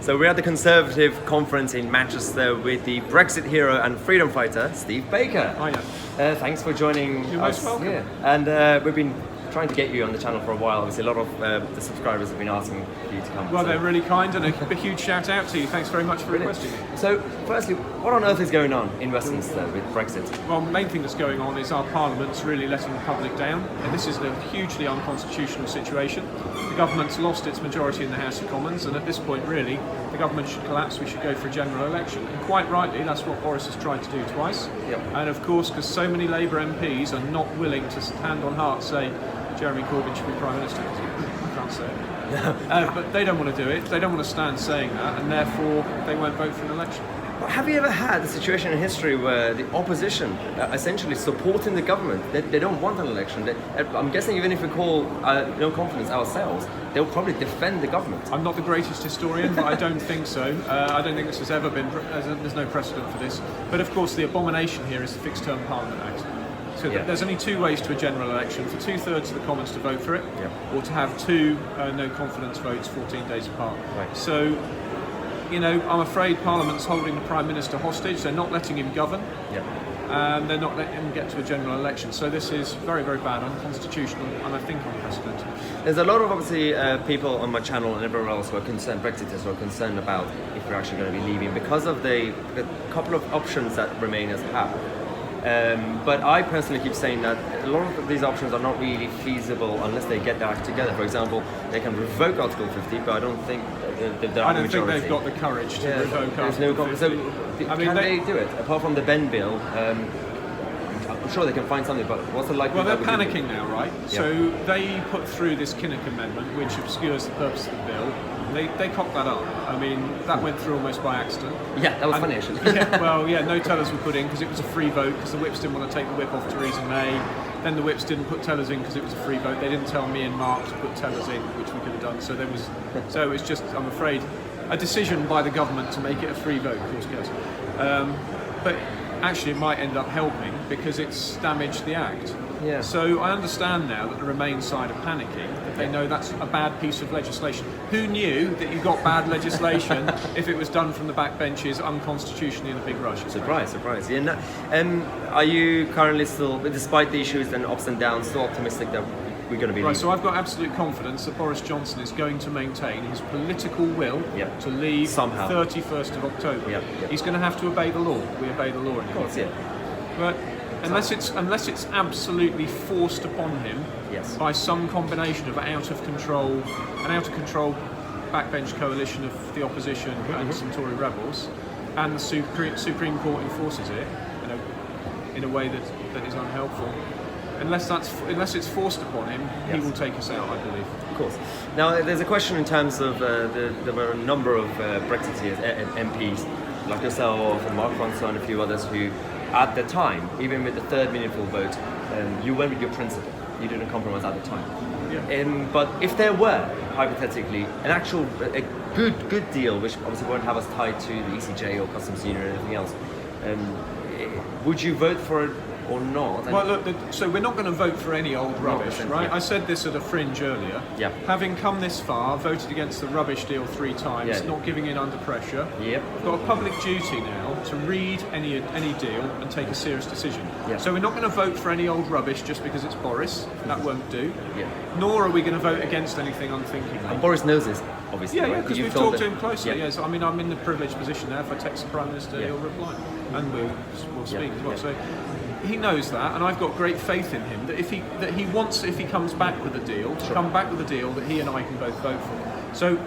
So we're at the Conservative conference in Manchester with the Brexit hero and freedom fighter, Steve Baker. Hiya. Thanks for joining You're us. most welcome. Yeah. And we've been trying to get you on the channel for a while. Obviously, a lot of the subscribers have been asking for you to come. Well, so. they're really kind, and a huge shout out to you. Thanks very much for requesting me. So, firstly, what on earth is going on in Westminster with Brexit? Well, the main thing that's going on is our Parliament's really letting the public down. And this is a hugely unconstitutional situation. The government's lost its majority in the House of Commons, and at this point, really, the government should collapse. We should go for a general election. And quite rightly, that's what Boris has tried to do twice. Yep. And of course, because so many Labour MPs are not willing to hand on heart say Jeremy Corbyn should be Prime Minister. I can't say it. But they don't want to do it. They don't want to stand saying that, and therefore they won't vote for an election. But have you ever had a situation in history where the opposition essentially supporting the government, they don't want an election? I'm guessing even if we call no confidence ourselves, they'll probably defend the government. I'm not the greatest historian, but I don't think so. I don't think this has ever been, there's no precedent for this. But of course the abomination here is the Fixed Term Parliament Act. So there's only two ways to a general election: for 2/3 of the Commons to vote for it, or to have two no confidence votes 14 days apart. Right. So, you know, I'm afraid Parliament's holding the Prime Minister hostage. They're not letting him govern, and they're not letting him get to a general election. So this is very, very bad, unconstitutional, and I think unprecedented. There's a lot of obviously people on my channel and everywhere else who are concerned, Brexiteers who are concerned about if we're actually going to be leaving because of the couple of options that Remainers have. But I personally keep saying that a lot of these options are not really feasible unless they get their act together. For example, they can revoke Article 50, but I don't think I don't think they've got the courage to revoke Article 50. So can they do it? Apart from the Ben bill, I'm sure they can find something, but what's the likelihood? Well, they're panicking now, right? Yeah. So they put through this Kinnock Amendment, which obscures the purpose of the bill. They cocked that up. I mean, that went through almost by accident. Yeah, that was funny actually. No tellers were put in because it was a free vote, because the whips didn't want to take the whip off Theresa May. Then the whips didn't put tellers in because it was a free vote. They didn't tell me and Mark to put tellers in, which we could have done. So it was just, I'm afraid, a decision by the government to make it a free vote, of course, yes. But actually it might end up helping because it's damaged the Act. Yeah. So I understand now that the Remain side are panicking, that they know that's a bad piece of legislation. Who knew that you got bad legislation if it was done from the backbenches unconstitutionally in a big rush? Surprise. Yeah, no, are you currently still, despite the issues and ups and downs, still optimistic that we're going to be leaving? So I've got absolute confidence that Boris Johnson is going to maintain his political will to leave somehow 31st of October. He's going to have to obey the law. We obey the law in of course, But unless it's absolutely forced upon him by some combination of an out of control backbench coalition of the opposition and some Tory rebels, and the Supreme Court enforces it in a way that is unhelpful. Unless it's forced upon him, he will take us out, I believe. Of course. Now, there's a question in terms of there were a number of Brexiteers, MPs, like yourself and Mark Francois and a few others who, at the time, even with the third meaningful vote, you went with your principle. You didn't compromise at the time. But if there were, hypothetically, a good deal, which obviously won't have us tied to the ECJ or Customs Union or anything else, would you vote for it or not? Well, look, so we're not going to vote for any old rubbish, right? I said this at a fringe earlier. Having come this far, voted against the rubbish deal 3 times, not giving in under pressure. We've got a public duty now to read any deal and take a serious decision. So we're not going to vote for any old rubbish just because it's Boris. That won't do. Nor are we going to vote against anything unthinkingly. And Boris knows this, obviously. Because we've talked to him closely. So, I mean, I'm in the privileged position now. If I text the Prime Minister, he'll reply, and we'll speak as well. So he knows that, and I've got great faith in him that if he wants, if he comes back with a deal, to come back with a deal that he and I can both vote for. So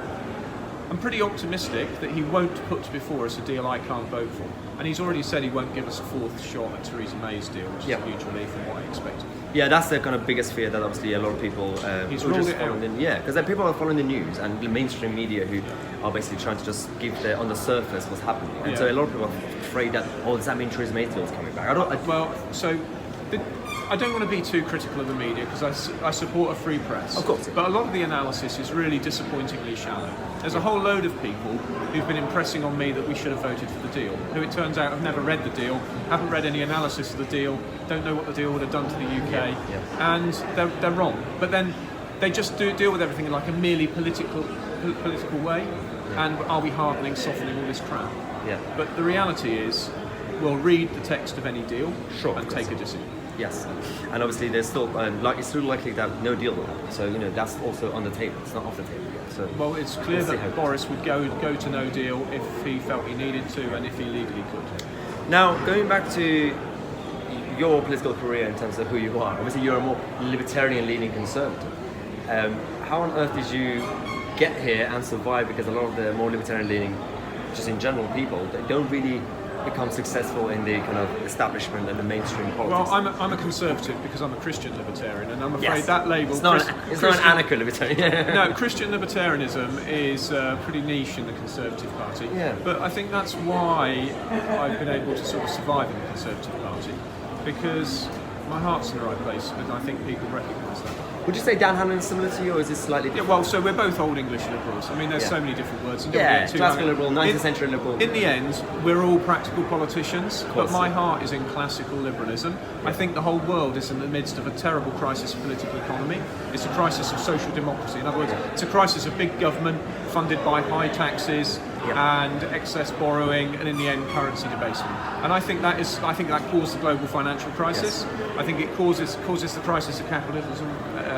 I'm pretty optimistic that he won't put before us a deal I can't vote for. And he's already said he won't give us a 4th shot at Theresa May's deal, which is a huge relief from what I expected. Yeah, that's the kind of biggest fear that obviously a lot of people he's ruled it out. Because then people are following the news and the mainstream media who are basically trying to just give on the surface what's happening. And so a lot of people are afraid that, does that mean Theresa May's deal is coming back? I don't want to be too critical of the media because I support a free press. Of course. But a lot of the analysis is really disappointingly shallow. There's a whole load of people who've been impressing on me that we should have voted for the deal, who it turns out have never read the deal, haven't read any analysis of the deal, don't know what the deal would have done to the UK, and they're wrong. But then they just deal with everything in like a merely political way. And are we hardening, softening all this crap? Yeah. But the reality is, we'll read the text of any deal Sure, and take a decision. Yes, and obviously there's still it's still likely that no deal will happen. So that's also on the table. It's not off the table yet. So well, it's clear that Boris would go to no deal if he felt he needed to and if he legally could. Now, going back to your political career in terms of who you are, obviously you're a more libertarian-leaning conservative. How on earth did you get here and survive? Because a lot of the more libertarian-leaning, just in general, people, they don't really become successful in the kind of establishment and the mainstream politics. Well, I'm a conservative because I'm a Christian libertarian, and I'm afraid that label... It's not an anarcho-libertarian. No, Christian libertarianism is pretty niche in the Conservative Party. Yeah. But I think that's why I've been able to sort of survive in the Conservative Party, because my heart's in the right place, and I think people recognise that. Would you say Dan Hannon is similar to you, or is this slightly different? Yeah, well, so we're both old English liberals. I mean, there's so many different words. Classical liberal, 19th century liberal. In the end, we're all practical politicians, but my heart is in classical liberalism. Yeah. I think the whole world is in the midst of a terrible crisis of political economy. It's a crisis of social democracy. In other words, it's a crisis of big government funded by high taxes and excess borrowing, and in the end, currency debasement. And I think that caused the global financial crisis. Yes. I think it causes the crisis of capitalism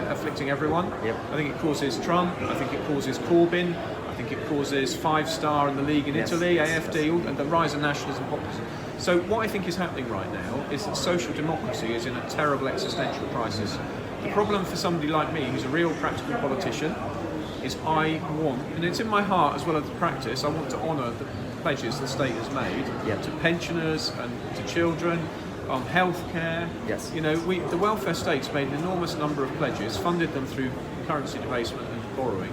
afflicting everyone. Yep. I think it causes Trump. I think it causes Corbyn. I think it causes Five Star and the League in Italy, AFD, and the rise of nationalism and populism. So what I think is happening right now is that social democracy is in a terrible existential crisis. The problem for somebody like me, who's a real practical politician, is I want, and it's in my heart as well as the practice, I want to honour the pledges the state has made to pensioners and to children, on healthcare. Yes. The welfare state's made an enormous number of pledges, funded them through currency debasement and borrowing,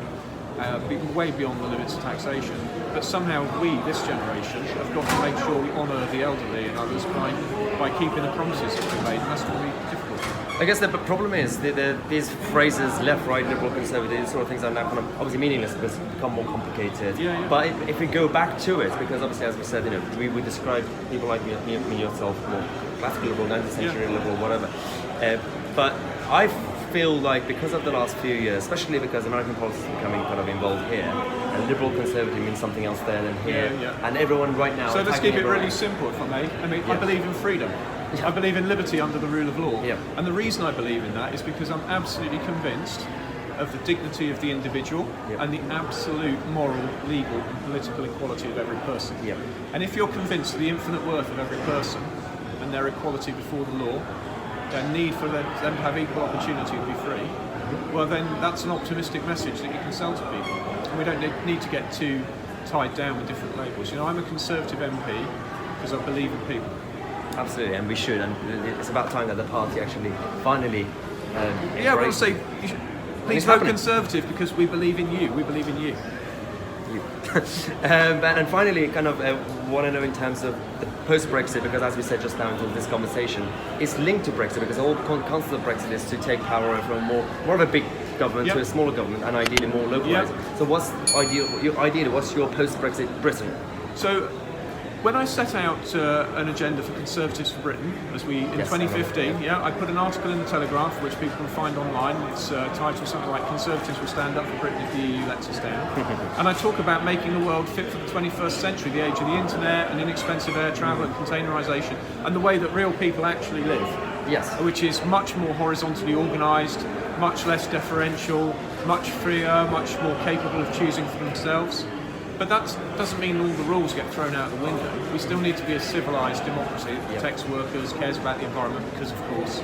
way beyond the limits of taxation. But somehow we, this generation, have got to make sure we honour the elderly and others by keeping the promises that we made, and that's going to be difficult. I guess the problem is these phrases, left, right, liberal, conservative, these sort of things are now kind of obviously meaningless because they become more complicated. Yeah. But if we go back to it, because obviously, as we said, we describe people like me and yourself more classical liberal, 19th century liberal, whatever. But I feel like because of the last few years, especially because American politics is becoming kind of involved here, and liberal conservative means something else there than here, and everyone right now... So let's keep it really simple, if I may. I believe in freedom. I believe in liberty under the rule of law. And the reason I believe in that is because I'm absolutely convinced of the dignity of the individual and the absolute moral, legal and political equality of every person. And if you're convinced of the infinite worth of every person and their equality before the law, their need for them to have equal opportunity to be free, well then that's an optimistic message that you can sell to people. And we don't need to get too tied down with different labels. I'm a Conservative MP because I believe in people. Absolutely, and we should, and it's about time that the party actually finally we'll say, please vote Conservative because we believe in you, we believe in you. And finally, kind of want to know in terms of the post-Brexit, because as we said just now in this conversation, it's linked to Brexit, because the whole concept of Brexit is to take power from more of a big government to a smaller government, and ideally more localised. So what's what's your post-Brexit Britain? So when I set out an agenda for Conservatives for Britain, in 2015, I put an article in the Telegraph, which people can find online. It's titled something like "Conservatives will stand up for Britain if the EU lets us down." And I talk about making the world fit for the 21st century, the age of the internet and inexpensive air travel and containerisation, and the way that real people actually live. Yes. Which is much more horizontally organised, much less deferential, much freer, much more capable of choosing for themselves. But that doesn't mean all the rules get thrown out the window. We still need to be a civilised democracy that protects workers, cares about the environment, because of course.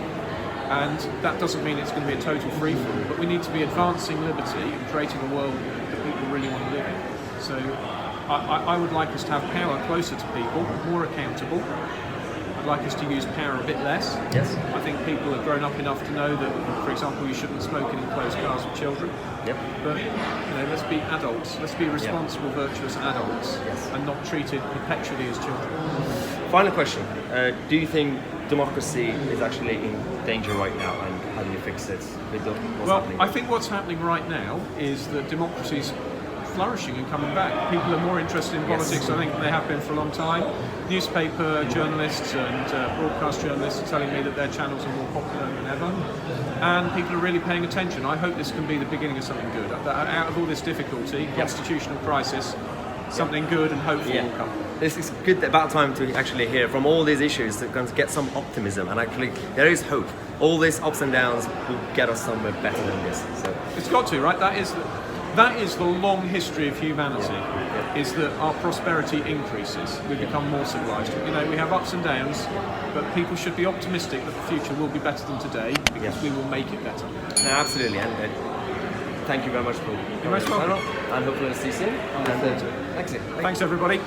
And that doesn't mean it's going to be a total free-for-all, but we need to be advancing liberty and creating a world that people really want to live in. So I would like us to have power closer to people, more accountable. I'd like us to use power a bit less. Yes. I think people have grown up enough to know that, for example, you shouldn't smoke in enclosed cars with children. But let's be adults. Let's be responsible, virtuous adults, and not treated perpetually as children. Final question: do you think democracy is actually in danger right now, and how do you fix it? Happening? I think what's happening right now is that democracy's flourishing and coming back. People are more interested in politics, I think, than they have been for a long time. Newspaper journalists and broadcast journalists are telling me that their channels are more popular than ever, and people are really paying attention. I hope this can be the beginning of something good. Out of all this difficulty, constitutional crisis, something good and hopeful will come. This is good, about time to actually hear from all these issues to get some optimism, and actually there is hope. All these ups and downs will get us somewhere better than this. So it's got to, right? That is the long history of humanity. Is that our prosperity increases, we become more civilized. You know, we have ups and downs, but people should be optimistic that the future will be better than today, because we will make it better. No, absolutely, and thank you very much for You're most welcome. And hopefully I'll see you soon. Thanks everybody.